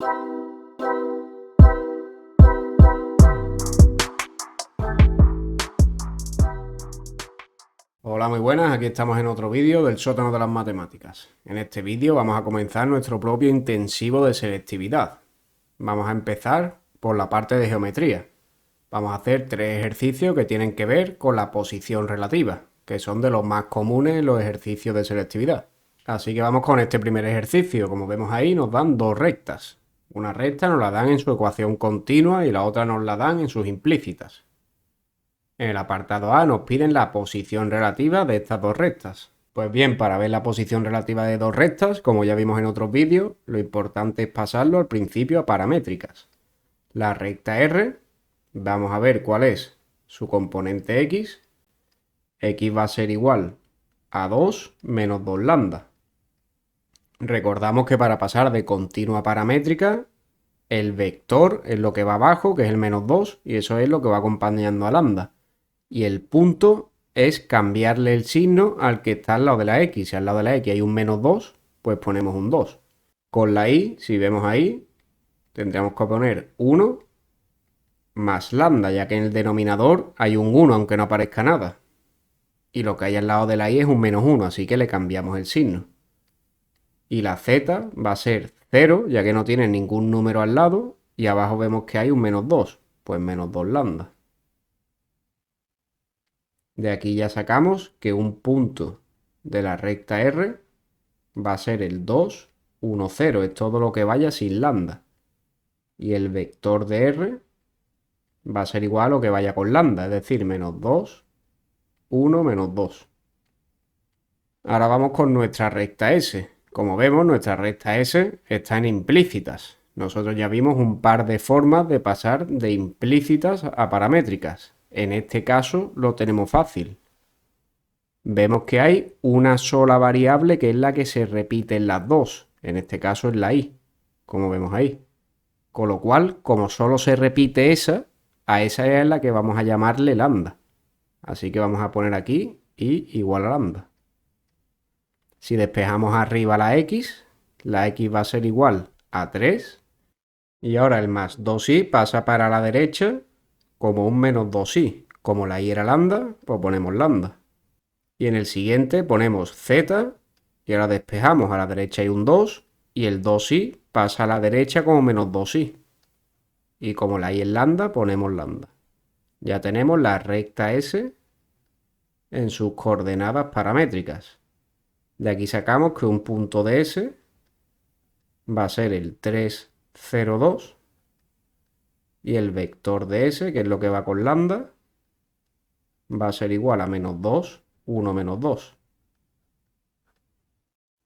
Hola, muy buenas, aquí estamos en otro vídeo del sótano de las matemáticas. En este vídeo vamos a comenzar nuestro propio intensivo de selectividad. Vamos a empezar por la parte de geometría. Vamos a hacer 3 ejercicios que tienen que ver con la posición relativa, que son de los más comunes en los ejercicios de selectividad. Así que vamos con este primer ejercicio. Como vemos ahí, nos dan dos rectas. Una recta nos la dan en su ecuación continua y la otra nos la dan en sus implícitas. En el apartado A nos piden la posición relativa de estas dos rectas. Pues bien, para ver la posición relativa de dos rectas, como ya vimos en otros vídeos, lo importante es pasarlo al principio a paramétricas. La recta R, vamos a ver cuál es su componente x. X va a ser igual a 2 menos 2 lambda. Recordamos que para pasar de continua a paramétrica, el vector es lo que va abajo, que es el menos 2, y eso es lo que va acompañando a lambda. Y el punto es cambiarle el signo al que está al lado de la x. Si al lado de la x hay un menos 2, pues ponemos un 2. Con la y, si vemos ahí, tendríamos que poner 1 más lambda, ya que en el denominador hay un 1, aunque no aparezca nada. Y lo que hay al lado de la y es un menos 1, así que le cambiamos el signo. Y la z va a ser 0, ya que no tiene ningún número al lado, y abajo vemos que hay un menos 2, pues menos 2 lambda. De aquí ya sacamos que un punto de la recta R va a ser el 2, 1, 0, es todo lo que vaya sin lambda. Y el vector de R va a ser igual a lo que vaya con lambda, es decir, menos 2, 1, menos 2. Ahora vamos con nuestra recta S. Como vemos, nuestra recta S está en implícitas. Nosotros ya vimos un par de formas de pasar de implícitas a paramétricas. En este caso lo tenemos fácil. Vemos que hay una sola variable que es la que se repite en las dos. En este caso es la y, como vemos ahí. Con lo cual, como solo se repite esa, a esa es la que vamos a llamarle lambda. Así que vamos a poner aquí y igual a lambda. Si despejamos arriba la x va a ser igual a 3. Y ahora el más 2i pasa para la derecha como un menos 2i. Como la y era lambda, pues ponemos lambda. Y en el siguiente ponemos z y ahora despejamos. A la derecha hay un 2 y el 2i pasa a la derecha como menos 2i. Y como la y es lambda, ponemos lambda. Ya tenemos la recta S en sus coordenadas paramétricas. De aquí sacamos que un punto de S va a ser el 3, 0, 2 y el vector de S, que es lo que va con lambda, va a ser igual a menos 2, 1, menos 2.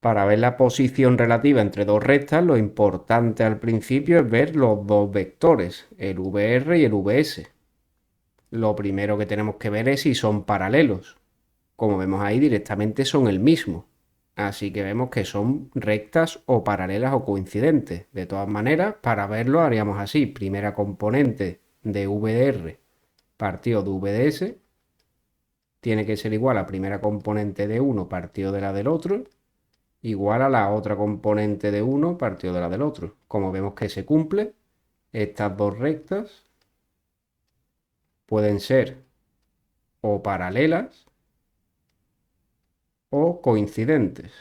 Para ver la posición relativa entre dos rectas, lo importante al principio es ver los dos vectores, el VR y el VS. Lo primero que tenemos que ver es si son paralelos. Como vemos ahí, directamente son el mismo. Así que vemos que son rectas o paralelas o coincidentes. De todas maneras, para verlo haríamos así. Primera componente de VDR partido de VDS tiene que ser igual a primera componente de uno partido de la del otro, igual a la otra componente de uno partido de la del otro. Como vemos que se cumple, estas dos rectas pueden ser o paralelas o coincidentes.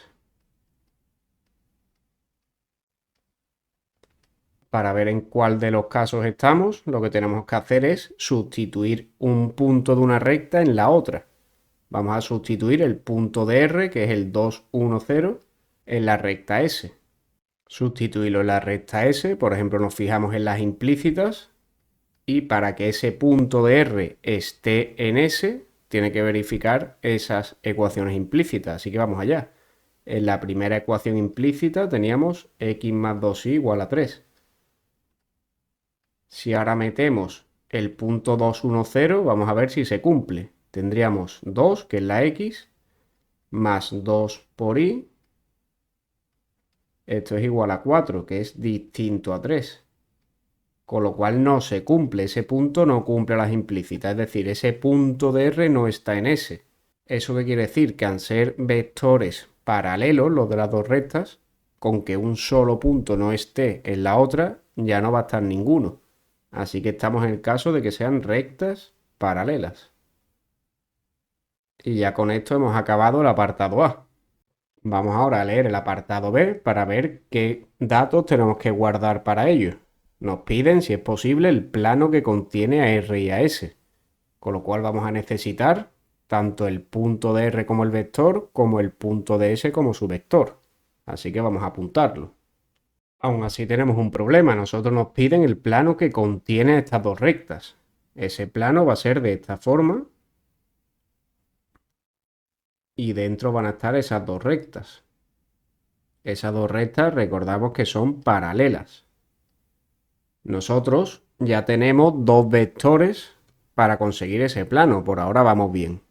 Para ver en cuál de los casos estamos, lo que tenemos que hacer es sustituir un punto de una recta en la otra. Vamos a sustituir el punto de R, que es el 2, 1, 0, en la recta S. Sustituirlo en la recta S, por ejemplo, nos fijamos en las implícitas y para que ese punto de R esté en S, tiene que verificar esas ecuaciones implícitas. Así que vamos allá. En la primera ecuación implícita teníamos x más 2y igual a 3. Si ahora metemos el punto 2, 1, 0, vamos a ver si se cumple. Tendríamos 2, que es la x, más 2 por y. Esto es igual a 4, que es distinto a 3. Con lo cual no se cumple, ese punto no cumple las implícitas, es decir, ese punto de R no está en S. ¿Eso qué quiere decir? Que al ser vectores paralelos, los de las dos rectas, con que un solo punto no esté en la otra, ya no va a estar ninguno. Así que estamos en el caso de que sean rectas paralelas. Y ya con esto hemos acabado el apartado A. Vamos ahora a leer el apartado B para ver qué datos tenemos que guardar para ello. Nos piden, si es posible, el plano que contiene a R y a S, con lo cual vamos a necesitar tanto el punto de R como el vector, como el punto de S como su vector. Así que vamos a apuntarlo. Aún así tenemos un problema. Nosotros nos piden el plano que contiene estas dos rectas. Ese plano va a ser de esta forma y dentro van a estar esas dos rectas. Esas dos rectas recordamos que son paralelas. Nosotros ya tenemos dos vectores para conseguir ese plano. Por ahora vamos bien.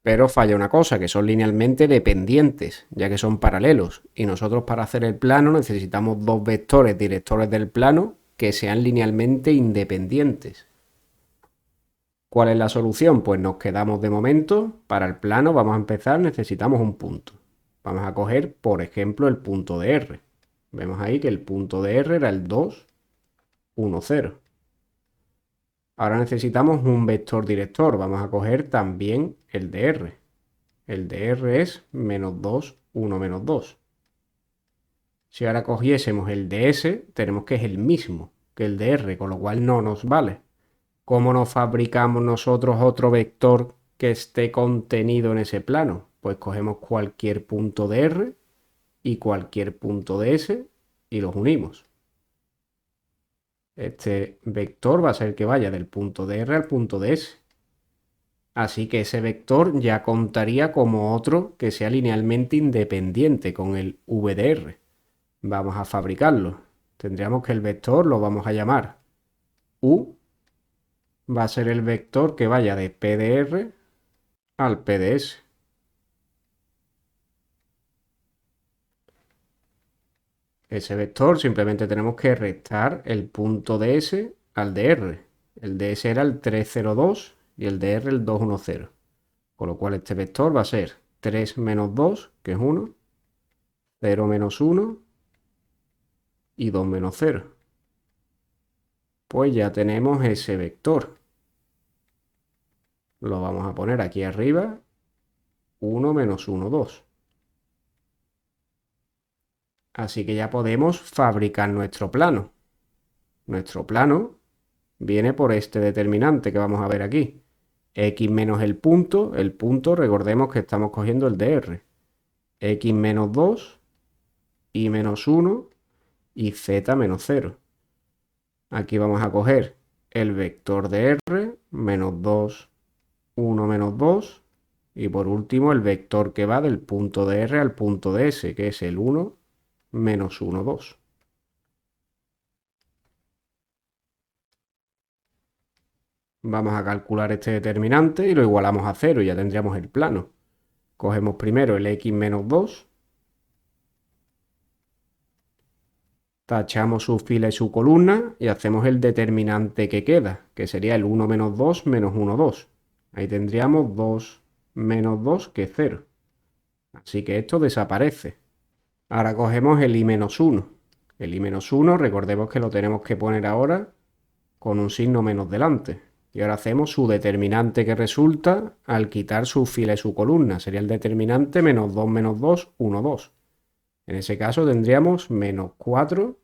Pero falla una cosa, que son linealmente dependientes, ya que son paralelos. Y nosotros para hacer el plano necesitamos dos vectores directores del plano que sean linealmente independientes. ¿Cuál es la solución? Pues nos quedamos de momento. Para el plano vamos a empezar, necesitamos un punto. Vamos a coger, por ejemplo, el punto de R. Vemos ahí que el punto de R era el 2, 1, 0. Ahora necesitamos un vector director. Vamos a coger también el de R. El de R es menos 2, 1, menos 2. Si ahora cogiésemos el de S, tenemos que es el mismo que el de R, con lo cual no nos vale. ¿Cómo nos fabricamos nosotros otro vector que esté contenido en ese plano? Pues cogemos cualquier punto de R y cualquier punto de S y los unimos. Este vector va a ser el que vaya del punto de R al punto de S. Así que ese vector ya contaría como otro que sea linealmente independiente con el VDR. Vamos a fabricarlo. Tendríamos que el vector lo vamos a llamar U. Va a ser el vector que vaya de PDR al PDS. Ese vector simplemente tenemos que restar el punto de S al de R. El de S era el 302 y el de R el 210. Con lo cual este vector va a ser 3 menos 2, que es 1, 0 menos 1 y 2 menos 0. Pues ya tenemos ese vector. Lo vamos a poner aquí arriba, 1 menos 1, 2. Así que ya podemos fabricar nuestro plano. Nuestro plano viene por este determinante que vamos a ver aquí. X menos el punto recordemos que estamos cogiendo el de R. X menos 2, Y menos 1 y Z menos 0. Aquí vamos a coger el vector de R, menos 2, 1 menos 2. Y por último el vector que va del punto de R al punto de S, que es el 1, menos 1, 2. Vamos a calcular este determinante y lo igualamos a 0 y ya tendríamos el plano. Cogemos primero el X menos 2. Tachamos su fila y su columna y hacemos el determinante que queda, que sería el 1 menos 2 menos 1, 2. Ahí tendríamos 2 menos 2, que es 0. Así que esto desaparece. Ahora cogemos el I menos 1. El I menos 1, recordemos que lo tenemos que poner ahora con un signo menos delante. Y ahora hacemos su determinante que resulta al quitar su fila y su columna. Sería el determinante menos 2 menos 2, 1, 2. En ese caso tendríamos menos 4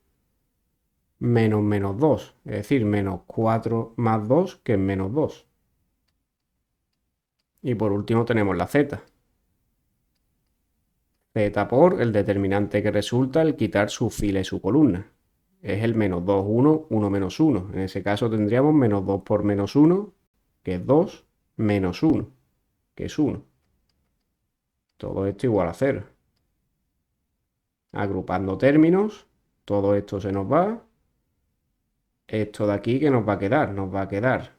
menos menos 2. Es decir, menos 4 más 2, que es menos 2. Y por último tenemos la z. Z por el determinante que resulta al quitar su fila y su columna. Es el menos 2, 1, 1 menos 1. En ese caso tendríamos menos 2 por menos 1, que es 2, menos 1, que es 1. Todo esto igual a 0. Agrupando términos, todo esto se nos va. Esto de aquí, ¿qué nos va a quedar? Nos va a quedar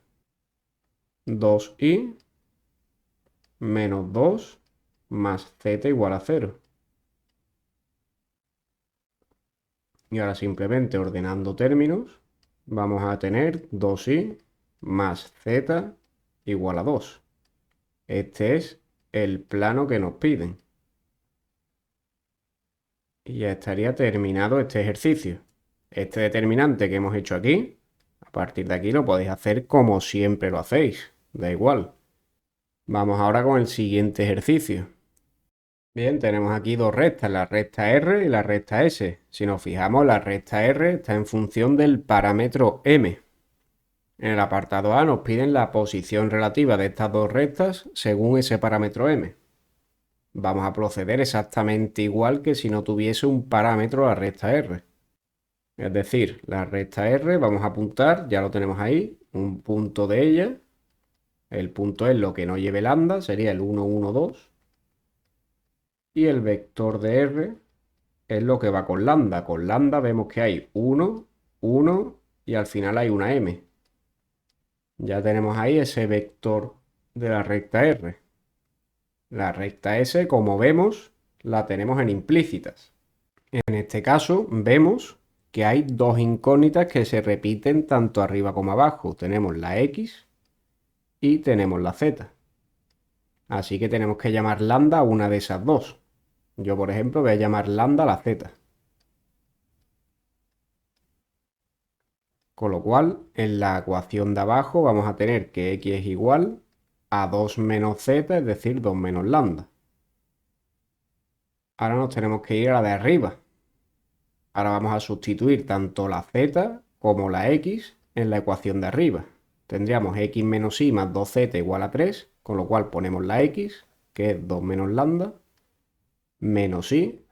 2i menos 2 más z igual a 0. Y ahora simplemente ordenando términos, vamos a tener 2i más z igual a 2. Este es el plano que nos piden. Y ya estaría terminado este ejercicio. Este determinante que hemos hecho aquí, a partir de aquí lo podéis hacer como siempre lo hacéis, da igual. Vamos ahora con el siguiente ejercicio. Bien, tenemos aquí dos rectas, la recta R y la recta S. Si nos fijamos, la recta R está en función del parámetro m. En el apartado A nos piden la posición relativa de estas dos rectas según ese parámetro m. Vamos a proceder exactamente igual que si no tuviese un parámetro la recta R. Es decir, la recta R vamos a apuntar, ya lo tenemos ahí, un punto de ella. El punto es lo que no lleve lambda, sería el 1, 1, 2. Y el vector de R es lo que va con lambda. Con lambda vemos que hay 1, 1 y al final hay una m. Ya tenemos ahí ese vector de la recta R. La recta S, como vemos, la tenemos en implícitas. En este caso vemos que hay dos incógnitas que se repiten tanto arriba como abajo. Tenemos la X y tenemos la Z. Así que tenemos que llamar lambda a una de esas dos. Yo, por ejemplo, voy a llamar lambda a la Z. Con lo cual, en la ecuación de abajo vamos a tener que X es igual a 2 menos Z, es decir, 2 menos lambda. Ahora nos tenemos que ir a la de arriba. Ahora vamos a sustituir tanto la Z como la X en la ecuación de arriba. Tendríamos X menos Y más 2Z igual a 3, con lo cual ponemos la X, que es 2 menos lambda, menos Y,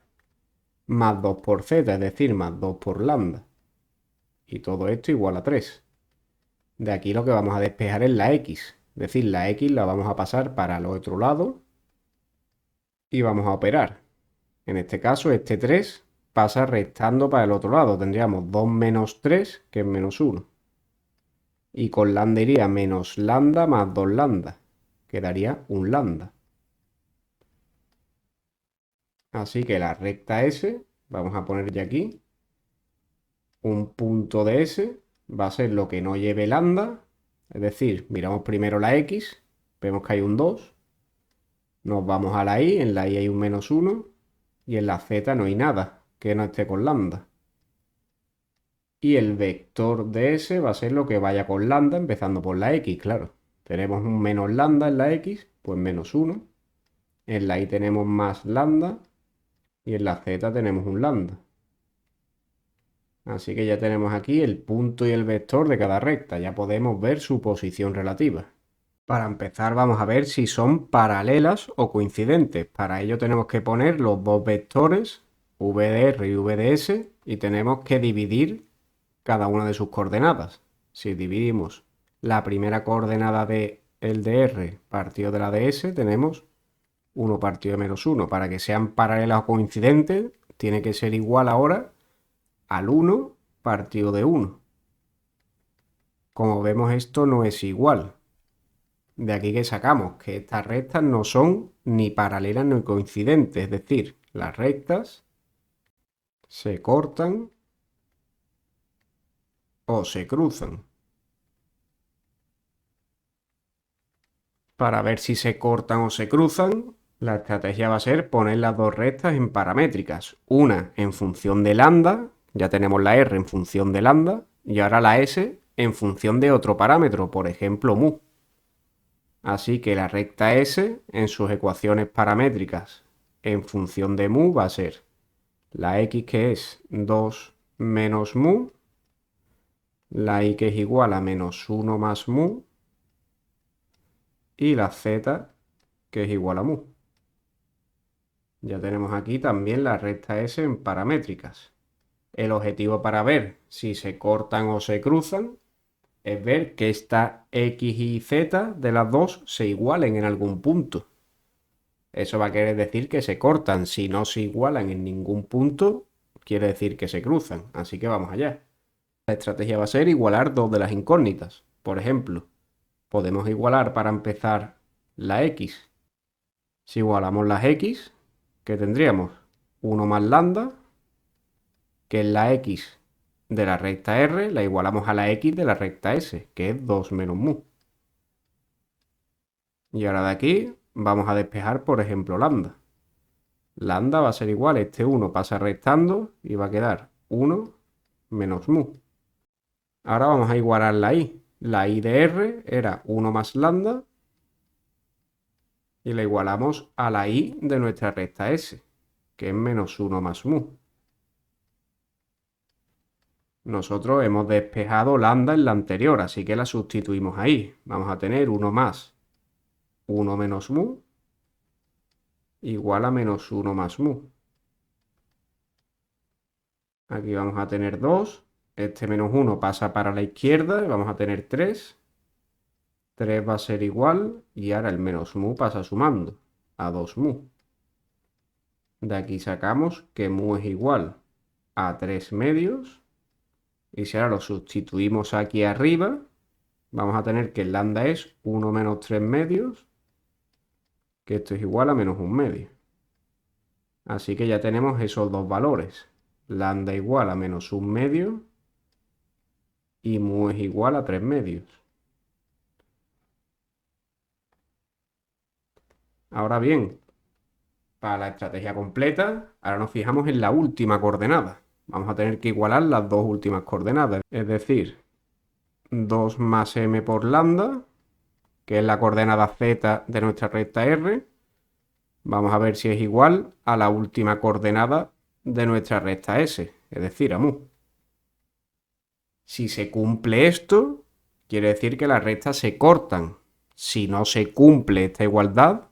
más 2 por Z, es decir, más 2 por lambda. Y todo esto igual a 3. De aquí lo que vamos a despejar es la X. Es decir, la X la vamos a pasar para el otro lado y vamos a operar. En este caso, este 3 pasa restando para el otro lado. Tendríamos 2 menos 3, que es menos 1. Y con lambda iría menos lambda más 2 lambda. Quedaría un lambda. Así que la recta S, vamos a poner ya aquí, un punto de S va a ser lo que no lleve lambda. Es decir, miramos primero la X, vemos que hay un 2. Nos vamos a la Y, en la Y hay un menos 1. Y en la Z no hay nada que no esté con lambda. Y el vector de S va a ser lo que vaya con lambda, empezando por la X, claro. Tenemos un menos lambda en la X, pues menos 1. En la Y tenemos más lambda. Y en la Z tenemos un lambda. Así que ya tenemos aquí el punto y el vector de cada recta. Ya podemos ver su posición relativa. Para empezar vamos a ver si son paralelas o coincidentes. Para ello tenemos que poner los dos vectores, v de r y v de s, y tenemos que dividir cada una de sus coordenadas. Si dividimos la primera coordenada de el de r partido de la de s, tenemos 1 partido de menos 1. Para que sean paralelas o coincidentes, tiene que ser igual ahora al 1 partido de 1. Como vemos, esto no es igual. De aquí que sacamos que estas rectas no son ni paralelas ni coincidentes, es decir, las rectas se cortan o se cruzan. Para ver si se cortan o se cruzan, la estrategia va a ser poner las dos rectas en paramétricas. Una en función de lambda, ya tenemos la R en función de lambda, y ahora la S en función de otro parámetro, por ejemplo mu. Así que la recta S en sus ecuaciones paramétricas en función de mu va a ser la X, que es 2 menos mu, la Y, que es igual a menos 1 más mu, y la Z, que es igual a mu. Ya tenemos aquí también la recta S en paramétricas. El objetivo para ver si se cortan o se cruzan es ver que esta X y Z de las dos se igualen en algún punto. Eso va a querer decir que se cortan. Si no se igualan en ningún punto, quiere decir que se cruzan. Así que vamos allá. La estrategia va a ser igualar dos de las incógnitas. Por ejemplo, podemos igualar para empezar la X. Si igualamos las X, ¿qué tendríamos? 1 más lambda, que es la X de la recta R, la igualamos a la X de la recta S, que es 2 menos mu. Y ahora de aquí vamos a despejar, por ejemplo, lambda. lambda va a ser igual, este 1 pasa restando y va a quedar 1 menos mu. Ahora vamos a igualar la i. La i de r era 1 más lambda y la igualamos a la i de nuestra recta S, que es menos 1 más mu. Nosotros hemos despejado lambda en la anterior, así que la sustituimos ahí. Vamos a tener 1 más 1 menos mu igual a menos 1 más mu. Aquí vamos a tener 2. Este menos 1 pasa para la izquierda y vamos a tener 3. 3 va a ser igual y ahora el menos mu pasa sumando a 2 mu. De aquí sacamos que mu es igual a 3 medios. Y si ahora lo sustituimos aquí arriba, vamos a tener que el lambda es 1 menos 3 medios, que esto es igual a menos 1 medio. Así que ya tenemos esos dos valores. Lambda igual a menos 1 medio y mu es igual a 3 medios. Ahora bien, para la estrategia completa, ahora nos fijamos en la última coordenada. Vamos a tener que igualar las dos últimas coordenadas, es decir, 2 más m por lambda, que es la coordenada z de nuestra recta R. Vamos a ver si es igual a la última coordenada de nuestra recta S, es decir, a mu. Si se cumple esto, quiere decir que las rectas se cortan. Si no se cumple esta igualdad,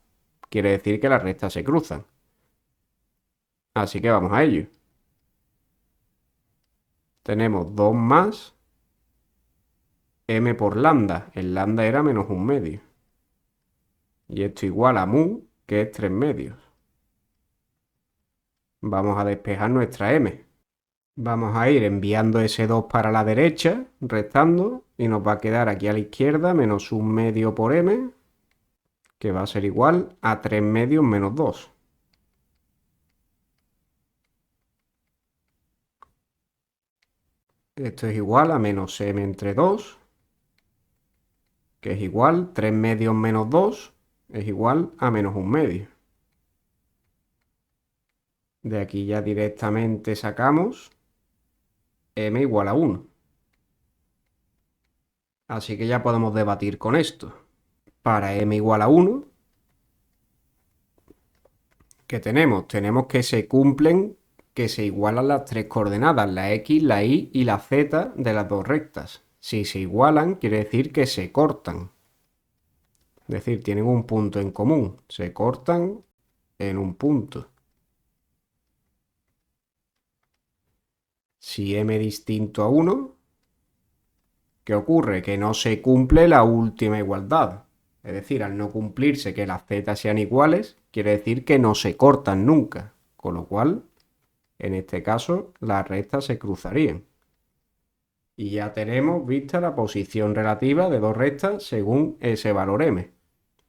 quiere decir que las rectas se cruzan. Así que vamos a ello. Tenemos 2 más m por lambda. El lambda era menos 1 medio. Y esto igual a mu, que es 3 medios. Vamos a despejar nuestra m. Vamos a ir enviando ese 2 para la derecha, restando, y nos va a quedar aquí a la izquierda menos 1 medio por m, que va a ser igual a 3 medios menos 2. Esto es igual a menos m entre 2, que es igual 3 medios menos 2, es igual a menos 1 medio. De aquí ya directamente sacamos m igual a 1. Así que ya podemos debatir con esto. Para m igual a 1, ¿qué tenemos? Tenemos que se cumplen, que se igualan las tres coordenadas, la x, la y y la z de las dos rectas. Si se igualan, quiere decir que se cortan. Es decir, tienen un punto en común. Se cortan en un punto. Si m distinto a 1, ¿qué ocurre? Que no se cumple la última igualdad. Es decir, al no cumplirse que las z sean iguales, quiere decir que no se cortan nunca. Con lo cual, en este caso, las rectas se cruzarían. Y ya tenemos vista la posición relativa de dos rectas según ese valor m.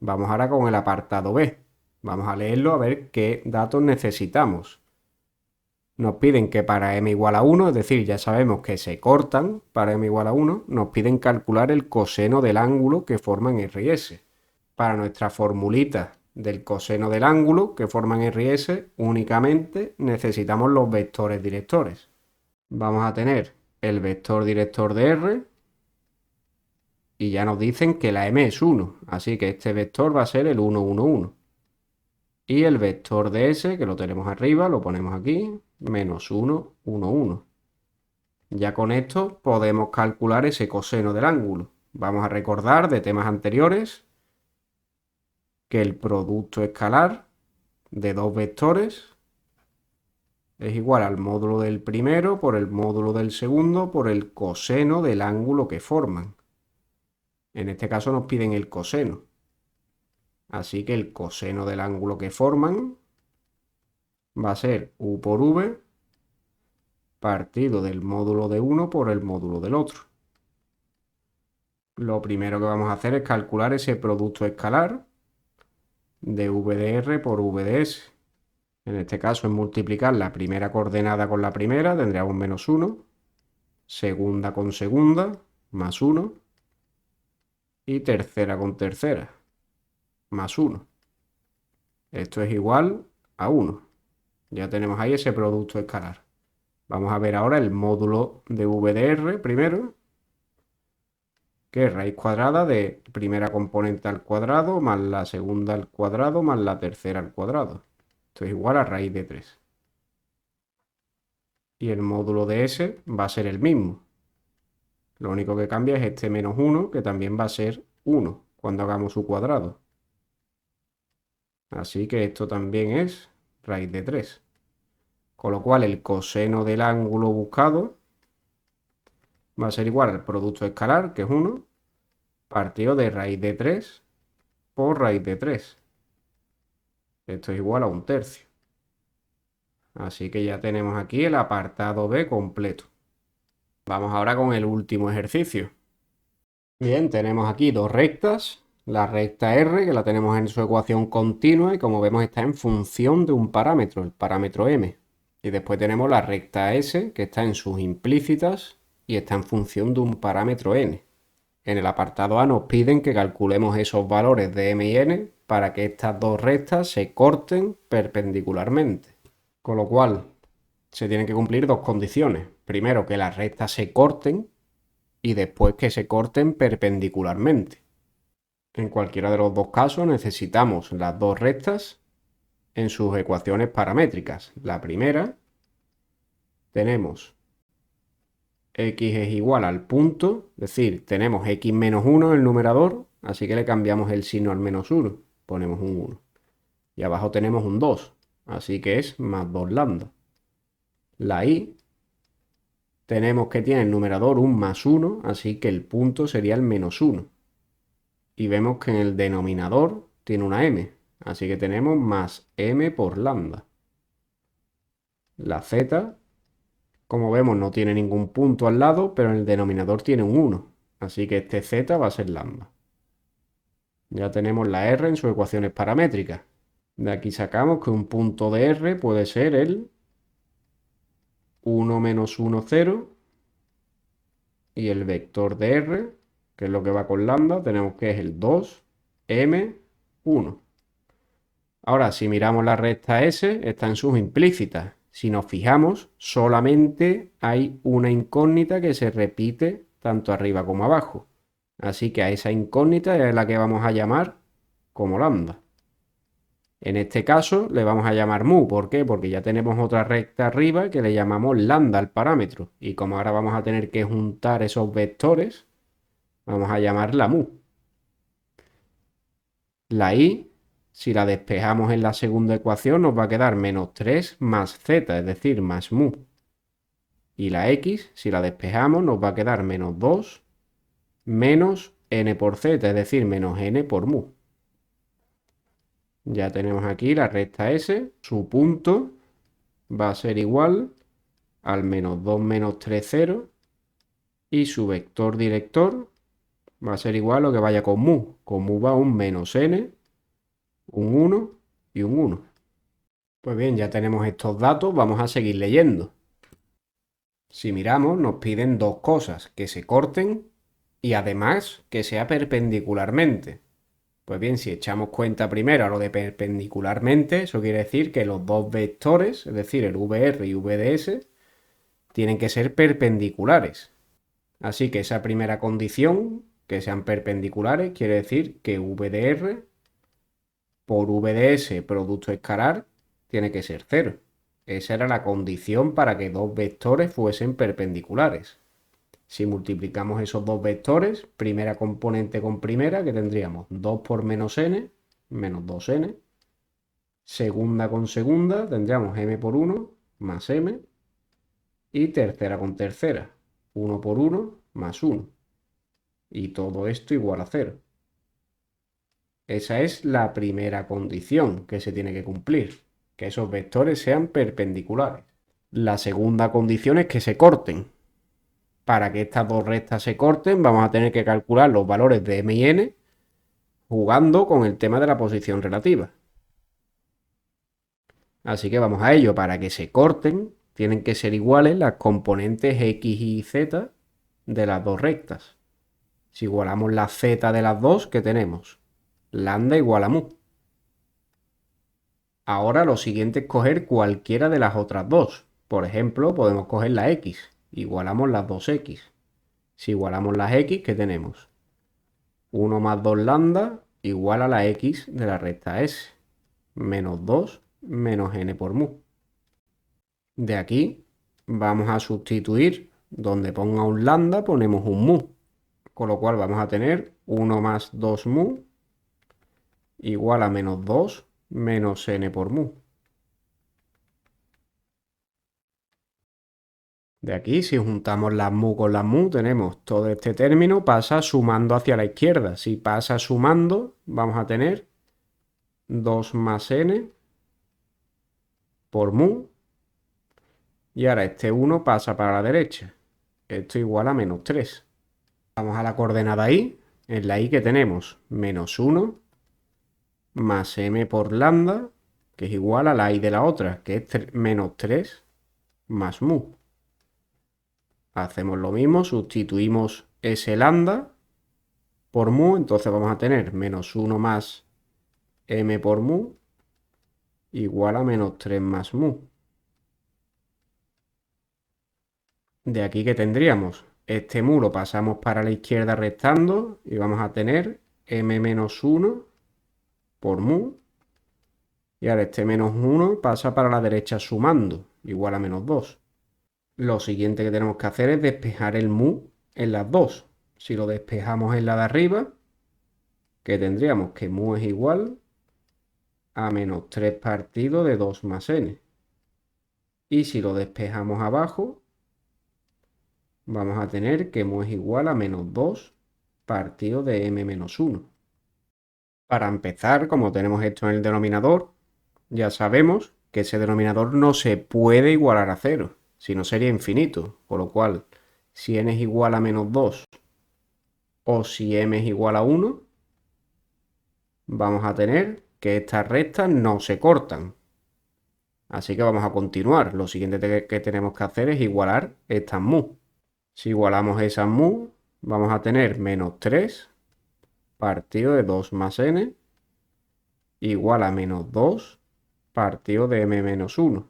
Vamos ahora con el apartado B. Vamos a leerlo a ver qué datos necesitamos. Nos piden que para m igual a 1, es decir, ya sabemos que se cortan para m igual a 1, nos piden calcular el coseno del ángulo que forman R y S. Para nuestra formulita del coseno del ángulo que forman R y S, únicamente necesitamos los vectores directores. Vamos a tener el vector director de R y ya nos dicen que la m es 1, así que este vector va a ser el 1, 1, 1. Y el vector de S, que lo tenemos arriba, lo ponemos aquí, menos 1, 1, 1. Ya con esto podemos calcular ese coseno del ángulo. Vamos a recordar de temas anteriores que el producto escalar de dos vectores es igual al módulo del primero por el módulo del segundo por el coseno del ángulo que forman. En este caso nos piden el coseno. Así que el coseno del ángulo que forman va a ser u por v partido del módulo de uno por el módulo del otro. Lo primero que vamos a hacer es calcular ese producto escalar de v de r por v de s. En este caso es multiplicar la primera coordenada con la primera, tendríamos menos 1, segunda con segunda, más 1, y tercera con tercera, más 1. Esto es igual a 1. Ya tenemos ahí ese producto escalar. Vamos a ver ahora el módulo de v de r primero, que es raíz cuadrada de primera componente al cuadrado más la segunda al cuadrado más la tercera al cuadrado. Esto es igual a raíz de 3. Y el módulo de s va a ser el mismo. Lo único que cambia es este menos 1, que también va a ser 1 cuando hagamos su cuadrado. Así que esto también es raíz de 3. Con lo cual el coseno del ángulo buscado va a ser igual al producto escalar, que es 1, partido de raíz de 3 por raíz de 3. Esto es igual a 1/3. Así que ya tenemos aquí el apartado B completo. Vamos ahora con el último ejercicio. Bien, tenemos aquí dos rectas. La recta R, que la tenemos en su ecuación continua y como vemos está en función de un parámetro, el parámetro m. Y después tenemos la recta S, que está en sus implícitas y está en función de un parámetro n. En el apartado A nos piden que calculemos esos valores de m y n para que estas dos rectas se corten perpendicularmente. Con lo cual, se tienen que cumplir dos condiciones. Primero, que las rectas se corten y después que se corten perpendicularmente. En cualquiera de los dos casos necesitamos las dos rectas en sus ecuaciones paramétricas. La primera, tenemos x es igual al punto, es decir, tenemos x menos 1 en el numerador, así que le cambiamos el signo al menos 1, ponemos un 1. Y abajo tenemos un 2, así que es más 2 lambda. La y tenemos que tiene el numerador un más 1, así que el punto sería el menos 1. Y vemos que en el denominador tiene una m, así que tenemos más m por lambda. La z, como vemos, no tiene ningún punto al lado, pero en el denominador tiene un 1, así que este z va a ser lambda. Ya tenemos la r en sus ecuaciones paramétricas. De aquí sacamos que un punto de r puede ser el 1 menos 1, 0, y el vector de r, que es lo que va con lambda, tenemos que es el 2, m, 1. Ahora, si miramos la recta S, está en sus implícitas. Si nos fijamos, solamente hay una incógnita que se repite tanto arriba como abajo. Así que a esa incógnita es la que vamos a llamar como lambda. En este caso le vamos a llamar mu. ¿Por qué? Porque ya tenemos otra recta arriba que le llamamos lambda al parámetro. Y como ahora vamos a tener que juntar esos vectores, vamos a llamarla mu. La y, si la despejamos en la segunda ecuación, nos va a quedar menos 3 más z, es decir, más mu. Y la x, si la despejamos, nos va a quedar menos 2 menos n por z, es decir, menos n por mu. Ya tenemos aquí la recta S, su punto va a ser igual al menos 2 menos 3, 0, y su vector director va a ser igual a lo que vaya con mu. Con mu va un menos n, un 1 y un 1. Pues bien, ya tenemos estos datos, vamos a seguir leyendo. Si miramos, nos piden dos cosas, que se corten y además que sea perpendicularmente. Pues bien, si echamos cuenta primero a lo de perpendicularmente, eso quiere decir que los dos vectores, es decir, el VR y VDS, tienen que ser perpendiculares. Así que esa primera condición, que sean perpendiculares, quiere decir que VDR por VDS producto escalar tiene que ser 0. Esa era la condición para que dos vectores fuesen perpendiculares. Si multiplicamos esos dos vectores, primera componente con primera, que tendríamos 2 por menos n, menos 2n. Segunda con segunda, tendríamos m por 1, más m. Y tercera con tercera, 1 por 1, más 1. Y todo esto igual a 0. Esa es la primera condición que se tiene que cumplir, que esos vectores sean perpendiculares. La segunda condición es que se corten. Para que estas dos rectas se corten, vamos a tener que calcular los valores de m y n jugando con el tema de la posición relativa. Así que vamos a ello. Para que se corten, tienen que ser iguales las componentes x y z de las dos rectas. Si igualamos la z de las dos, ¿qué tenemos? Lambda igual a mu. Ahora lo siguiente es coger cualquiera de las otras dos. Por ejemplo, podemos coger la x. Igualamos las dos x. Si igualamos las x, ¿qué tenemos? 1 más 2 lambda igual a la x de la recta S. Menos 2 menos n por mu. De aquí vamos a sustituir, donde ponga un lambda ponemos un mu. Con lo cual vamos a tener 1 más 2 mu igual a menos 2 menos n por mu. De aquí, si juntamos las mu con las mu, tenemos todo este término pasa sumando hacia la izquierda. Si pasa sumando, vamos a tener 2 más n por mu. Y ahora este 1 pasa para la derecha. Esto igual a menos 3. Vamos a la coordenada y. En la y que tenemos menos 1 más m por lambda, que es igual a la y de la otra, que es menos 3 más mu. Hacemos lo mismo, sustituimos ese lambda por mu, entonces vamos a tener menos 1 más m por mu igual a menos 3 más mu. De aquí que tendríamos, este mu lo pasamos para la izquierda restando y vamos a tener m menos 1 por mu. Y ahora este menos 1 pasa para la derecha sumando, igual a menos 2. Lo siguiente que tenemos que hacer es despejar el mu en las dos. Si lo despejamos en la de arriba, que tendríamos que mu es igual a menos 3 partido de 2 más n. Y si lo despejamos abajo, vamos a tener que mu es igual a menos 2 partido de m menos 1. Para empezar, como tenemos esto en el denominador, ya sabemos que ese denominador no se puede igualar a 0, sino sería infinito. Con lo cual, si n es igual a menos 2 o si m es igual a 1, vamos a tener que estas rectas no se cortan. Así que vamos a continuar. Lo siguiente que tenemos que hacer es igualar estas mu. Si igualamos esas mu, vamos a tener menos 3 partido de 2 más n igual a menos 2 partido de m menos 1.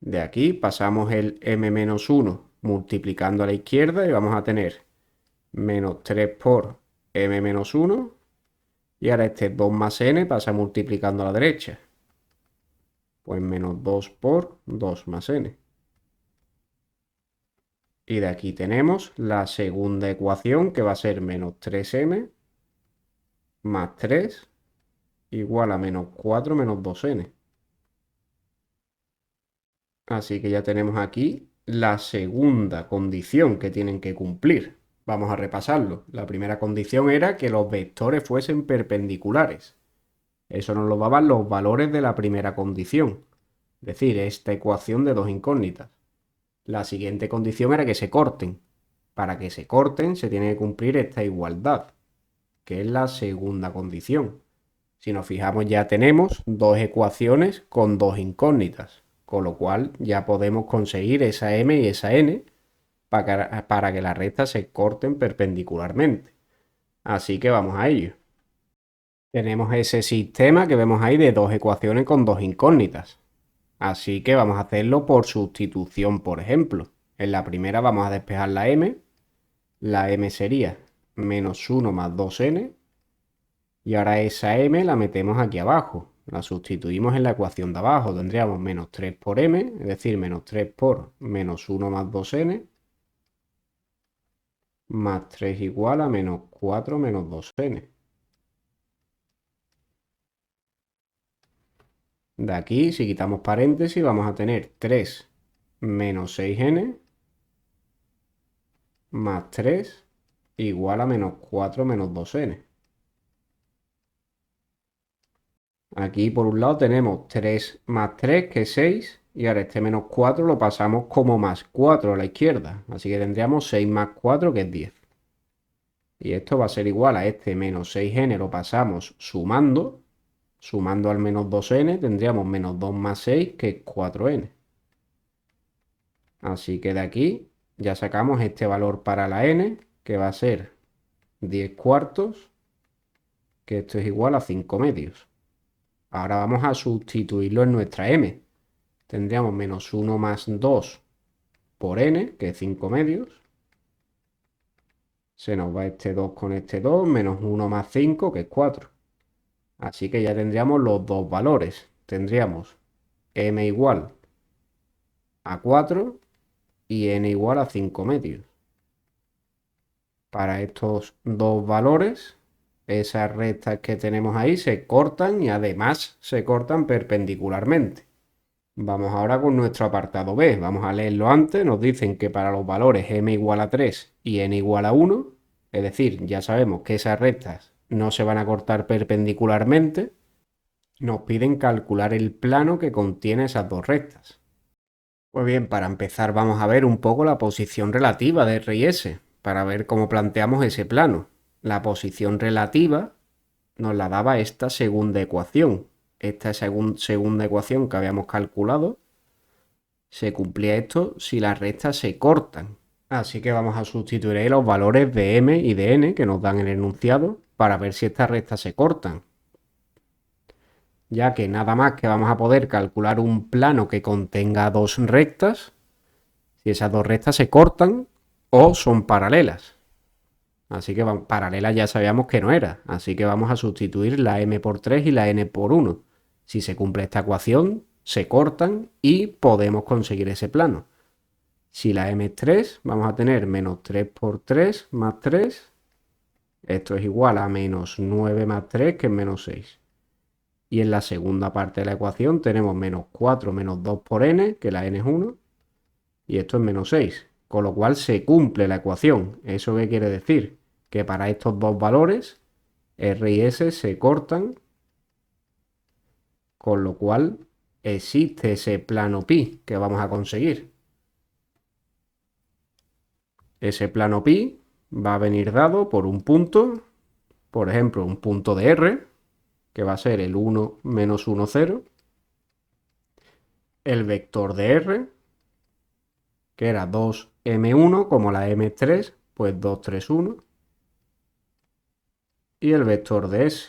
De aquí pasamos el m menos 1 multiplicando a la izquierda y vamos a tener menos 3 por m menos 1. Y ahora este 2 más n pasa multiplicando a la derecha. Pues menos 2 por 2 más n. Y de aquí tenemos la segunda ecuación que va a ser menos 3m más 3 igual a menos 4 menos 2n. Así que ya tenemos aquí la segunda condición que tienen que cumplir. Vamos a repasarlo. La primera condición era que los vectores fuesen perpendiculares. Eso nos lo daban los valores de la primera condición. Es decir, esta ecuación de dos incógnitas. La siguiente condición era que se corten. Para que se corten se tiene que cumplir esta igualdad, que es la segunda condición. Si nos fijamos ya tenemos dos ecuaciones con dos incógnitas, con lo cual ya podemos conseguir esa m y esa n para que las rectas se corten perpendicularmente. Así que vamos a ello. Tenemos ese sistema que vemos ahí de dos ecuaciones con dos incógnitas. Así que vamos a hacerlo por sustitución, por ejemplo. En la primera vamos a despejar la m. La m sería menos 1 más 2n. Y ahora esa m la metemos aquí abajo. La sustituimos en la ecuación de abajo. Tendríamos menos 3 por m, es decir, menos 3 por menos 1 más 2n. Más 3 igual a menos 4 menos 2n. De aquí, si quitamos paréntesis, vamos a tener 3 menos 6n más 3 igual a menos 4 menos 2n. Aquí por un lado tenemos 3 más 3, que es 6, y ahora este menos 4 lo pasamos como más 4 a la izquierda. Así que tendríamos 6 más 4, que es 10. Y esto va a ser igual a este menos 6n, lo pasamos sumando. Sumando al menos 2n tendríamos menos 2 más 6, que es 4n. Así que de aquí ya sacamos este valor para la n, que va a ser 10 cuartos, que esto es igual a 5 medios. Ahora vamos a sustituirlo en nuestra m. Tendríamos menos 1 más 2 por n, que es 5 medios. Se nos va este 2 con este 2, menos 1 más 5, que es 4. Así que ya tendríamos los dos valores. Tendríamos m igual a 4 y n igual a 5 medios. Para estos dos valores, esas rectas que tenemos ahí se cortan y además se cortan perpendicularmente. Vamos ahora con nuestro apartado B. Vamos a leerlo antes. Nos dicen que para los valores m igual a 3 y n igual a 1, es decir, ya sabemos que esas rectas no se van a cortar perpendicularmente, nos piden calcular el plano que contiene esas dos rectas. Pues bien, para empezar vamos a ver un poco la posición relativa de R y S, para ver cómo planteamos ese plano. La posición relativa nos la daba esta segunda ecuación. Esta segunda ecuación que habíamos calculado, se cumplía esto si las rectas se cortan. Así que vamos a sustituir ahí los valores de m y de n que nos dan el enunciado para ver si estas rectas se cortan. Ya que nada más que vamos a poder calcular un plano que contenga dos rectas, si esas dos rectas se cortan o son paralelas. Así que paralelas ya sabíamos que no era, así que vamos a sustituir la m por 3 y la n por 1. Si se cumple esta ecuación, se cortan y podemos conseguir ese plano. Si la m es 3, vamos a tener menos 3 por 3 más 3. Esto es igual a menos 9 más 3, que es menos 6. Y en la segunda parte de la ecuación tenemos menos 4 menos 2 por n, que la n es 1. Y esto es menos 6. Con lo cual se cumple la ecuación. ¿Eso qué quiere decir? Que para estos dos valores, R y S se cortan, con lo cual existe ese plano pi que vamos a conseguir. Ese plano pi va a venir dado por un punto, por ejemplo, un punto de R, que va a ser el 1, menos 1, 0. El vector de R, que era 2m1, como la m es 3, pues 2, 3, 1. Y el vector de S.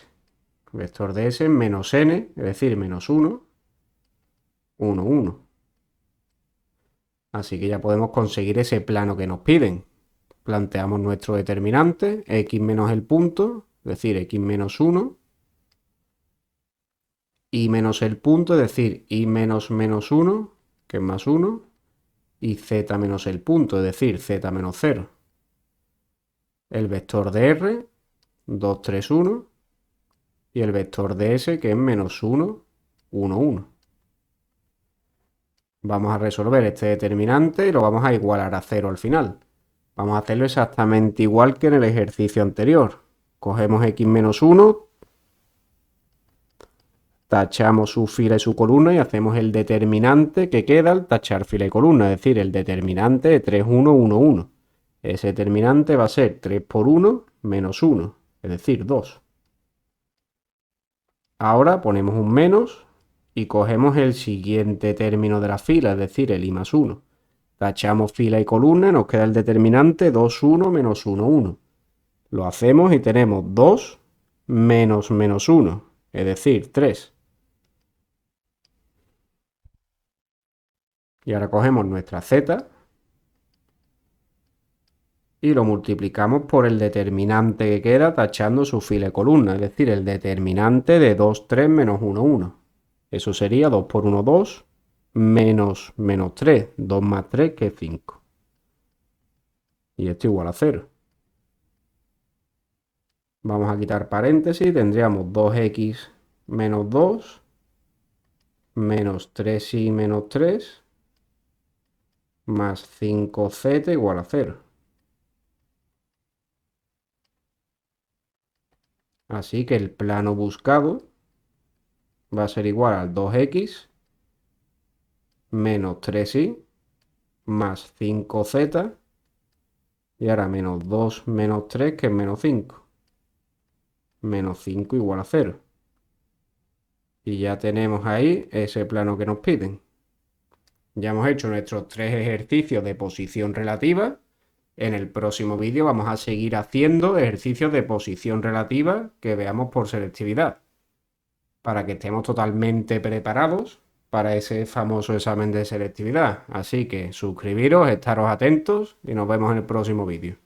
El vector de S es menos n, es decir, menos 1, 1, 1. Así que ya podemos conseguir ese plano que nos piden. Planteamos nuestro determinante, x menos el punto, es decir, x menos 1, y menos el punto, es decir, y menos menos 1, que es más 1, y z menos el punto, es decir, z menos 0. El vector de R, 2, 3, 1, y el vector de S, que es menos 1, 1, 1. Vamos a resolver este determinante y lo vamos a igualar a 0 al final. Vamos a hacerlo exactamente igual que en el ejercicio anterior. Cogemos x menos 1, tachamos su fila y su columna y hacemos el determinante que queda al tachar fila y columna, es decir, el determinante de 3, 1, 1, 1. Ese determinante va a ser 3 por 1 menos 1, es decir, 2. Ahora ponemos un menos y cogemos el siguiente término de la fila, es decir, el i más 1. Tachamos fila y columna, nos queda el determinante 2, 1 menos 1, 1. Lo hacemos y tenemos 2 menos menos 1, es decir, 3. Y ahora cogemos nuestra z y lo multiplicamos por el determinante que queda tachando su fila y columna, es decir, el determinante de 2, 3 menos 1, 1. Eso sería 2 por 1, 2, menos menos 3, 2 más 3, que es 5. Y esto igual a 0. Vamos a quitar paréntesis, tendríamos 2x menos 2, menos 3y menos 3, más 5z igual a 0. Así que el plano buscado va a ser igual al 2x menos 3y más 5z, y ahora menos 2 menos 3, que es menos 5. Menos 5 igual a 0. Y ya tenemos ahí ese plano que nos piden. Ya hemos hecho nuestros 3 ejercicios de posición relativa. En el próximo vídeo vamos a seguir haciendo ejercicios de posición relativa que veamos por selectividad. para que estemos totalmente preparados para ese famoso examen de selectividad. Así que suscribiros, estaros atentos y nos vemos en el próximo vídeo.